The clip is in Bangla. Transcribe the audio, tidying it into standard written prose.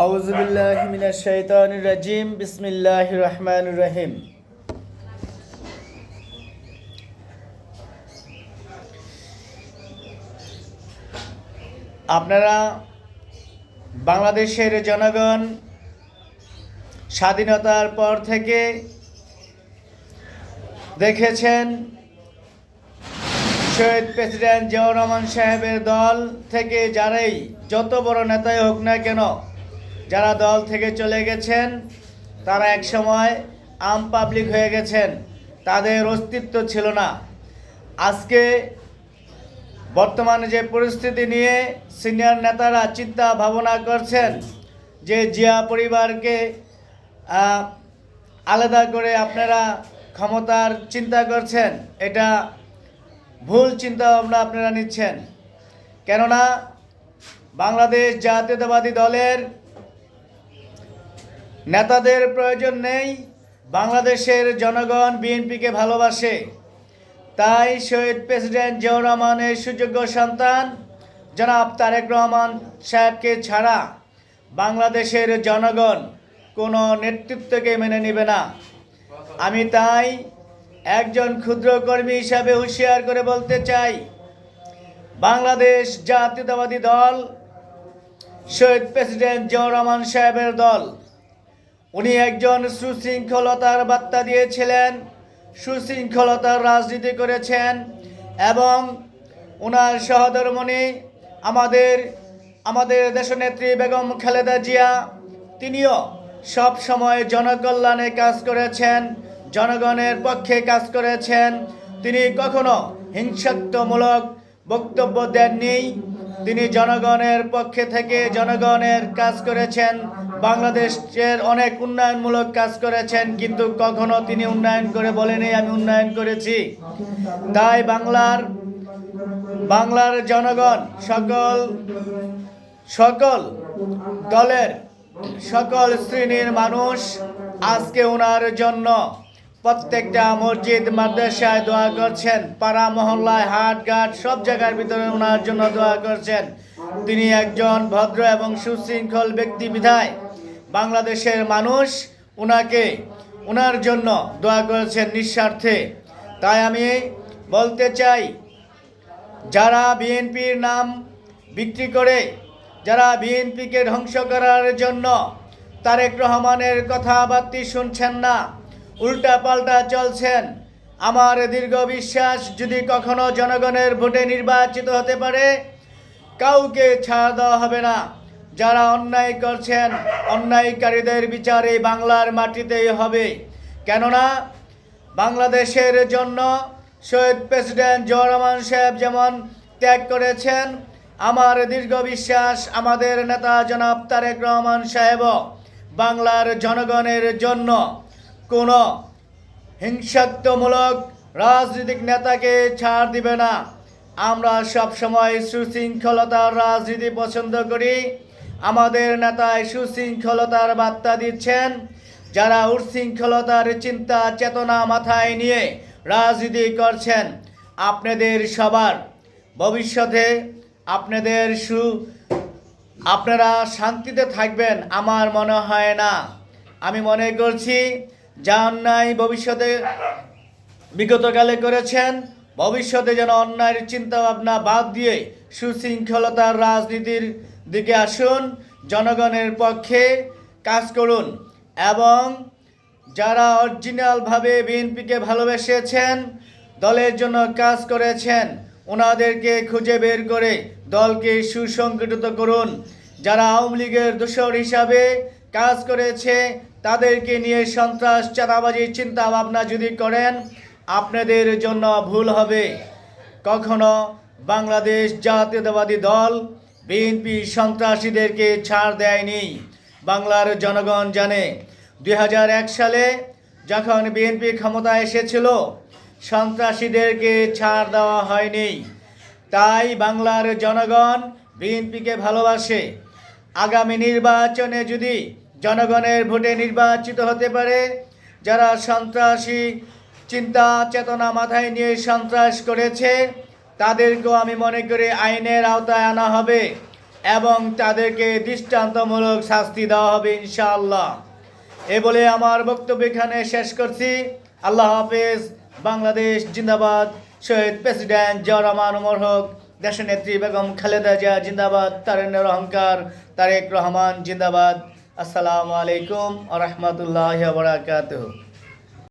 আউযুবিল্লাহি মিনাশ শাইতানির রাজিম বিসমিল্লাহির রহমানির রহিম। আপনারা বাংলাদেশের জনগণ স্বাধীনতার পর থেকে দেখেছেন শহীদ প্রেসিডেন্ট জিয়াউর রহমান সাহেবের দল থেকে যারাই যত বড় নেতাই হোক না কেন, যারা দল থেকে চলে গেছেন তারা একসময় আম পাবলিক হয়ে গেছেন, তাদের অস্তিত্ব ছিল না। আজকে বর্তমানে যে পরিস্থিতি নিয়ে সিনিয়র নেতারা চিন্তা ভাবনা করছেন যে জিয়া পরিবারকে আলাদা করে আপনারা ক্ষমতার চিন্তা করছেন, এটা ভুল চিন্তা ভাবনা আপনারা নিচ্ছেন। কেননা বাংলাদেশ জাতীয়তাবাদী দলের নেতাদের প্রয়োজন নেই, বাংলাদেশের জনগণ বিএনপিকে ভালোবাসে। তাই শহীদ প্রেসিডেন্ট জিয়াউর রহমানের সুযোগ্য সন্তান জনাব তারেক রহমান সাহেবকে ছাড়া বাংলাদেশের জনগণ কোনো নেতৃত্বকে মেনে নেবে না। আমি তাই একজন ক্ষুদ্র কর্মী হিসাবে হুঁশিয়ার করে বলতে চাই, বাংলাদেশ জাতীয়তাবাদী দল শহীদ প্রেসিডেন্ট জিয়াউর রহমান সাহেবের দল। উনি একজন সুশৃঙ্খলতার বার্তা দিয়েছিলেন, সুশৃঙ্খলতার রাজনীতি করেছেন এবং ওনার সহধর্মিণী আমাদের দেশনেত্রী বেগম খালেদা জিয়া, তিনিও সব সময় জনকল্যাণে কাজ করেছেন, জনগণের পক্ষে কাজ করেছেন। তিনি কখনো হিংসাত্মমূলক বক্তব্য দেননি, তিনি জনগণের পক্ষে থেকে জনগণের কাজ করেছেন, বাংলাদেশের অনেক উন্নয়নমূলক কাজ করেছেন, কিন্তু কখনো তিনি উন্নয়ন করে বলেনি আমি উন্নয়ন করেছি। তাই বাংলার জনগণ সকল দলের সকল শ্রেণীর মানুষ আজকে ওনার জন্য প্রত্যেকটা মসজিদ মাদ্রাসায় দোয়া করছেন, পাড়া মহল্লায় হাটঘাট সব জায়গার ভিতরে ওনার জন্য দোয়া করছেন। তিনি একজন ভদ্র এবং সুশৃঙ্খল ব্যক্তি বিধায় বাংলাদেশের মানুষ ওনার জন্য দোয়া করেছেন নিঃস্বার্থে। তাই আমি বলতে চাই, যারা বিএনপির নাম বিক্রি করে, যারা বিএনপিকে ধ্বংস করার জন্য তারেক রহমানের কথাবার্তা শুনছেন না, উল্টা পাল্টা চলছেন, আমার দীর্ঘ বিশ্বাস যদি কখনো জনগণের ভোটে নির্বাচিত হতে পারে, কাউকে ছাড় দেওয়া হবে না। যারা অন্যায় করছেন, অন্যায়কারীদের বিচার এই বাংলার মাটিতেই হবে। কেননা বাংলাদেশের জন্য শহীদ প্রেসিডেন্ট জিয়াউর রহমান সাহেব যেমন ত্যাগ করেছেন, আমার দীর্ঘ বিশ্বাস আমাদের নেতা জনাব তারেক রহমান সাহেবও বাংলার জনগণের জন্য কোনো হিংসাত্মমূলক রাজনৈতিক নেতাকে ছাড় দিবে না। আমরা সব সময় সুশৃঙ্খলতার রাজনীতি পছন্দ করি। আমাদের নেতায় সুশৃঙ্খলতার বার্তা দিচ্ছেন। যারা উচ্ছৃঙ্খলতার চিন্তা চেতনা মাথায় নিয়ে রাজনীতি করছেন, আপনাদের সবার ভবিষ্যতে আপনারা শান্তিতে থাকবেন আমার মনে হয় না। আমি মনে করছি যা অন্যায় ভবিষ্যতে বিগতকালে করেছেন, ভবিষ্যতে যেন অন্যায়ের চিন্তা ভাবনা বাদ দিয়ে সুশৃঙ্খলতার রাজনীতির দিকে আসুন, জনগণের পক্ষে কাজ করুন এবং যারা অরিজিনালভাবে বিএনপিকে ভালোবেসেছেন, দলের জন্য কাজ করেছেন, ওনাদেরকে খুঁজে বের করে দলকে সুসংগঠিত করুন। যারা আওয়ামী লীগের দোসর হিসাবে কাজ করেছে, তাদেরকে নিয়ে সন্ত্রাস চাঁদাবাজির চিন্তা ভাবনা যদি করেন, আপনাদের জন্য ভুল হবে। কখনো বাংলাদেশ জাতীয়তাবাদী দল বিএনপি সন্ত্রাসীদেরকে ছাড় দেয়নি। বাংলার জনগণ জানে 2001 সালে যখন বিএনপি ক্ষমতায় এসেছিল, সন্ত্রাসীদেরকে ছাড় দেওয়া হয়নি। তাই বাংলার জনগণ বিএনপিকে ভালোবাসে। আগামী নির্বাচনে যদি জনগণের ভোটে নির্বাচিত হতে পারে, যারা সন্ত্রাসী চিন্তা চেতনা মাথায় নিয়ে সন্ত্রাস করেছে, তাদেরকেও আমি মনে করি আইনের আওতায় আনা হবে। এবং তাদেরকে দৃষ্টান্তমূলক শাস্তি দেওয়া হবে ইনশাআল্লাহ। এ বলে আমার বক্তব্য এখানে শেষ করছি। আল্লাহ হাফেজ। বাংলাদেশ জিন্দাবাদ। শহীদ প্রেসিডেন্ট জিয়াউর রহমান ওমর হক, দেশনেত্রী বেগম খালেদা জিয়া জিন্দাবাদ, তারেন্দ্র অহংকার তারেক রহমান জিন্দাবাদ। আসসালামু আলাইকুম ওয়া রাহমাতুল্লাহি ওয়া বারাকাতুহু।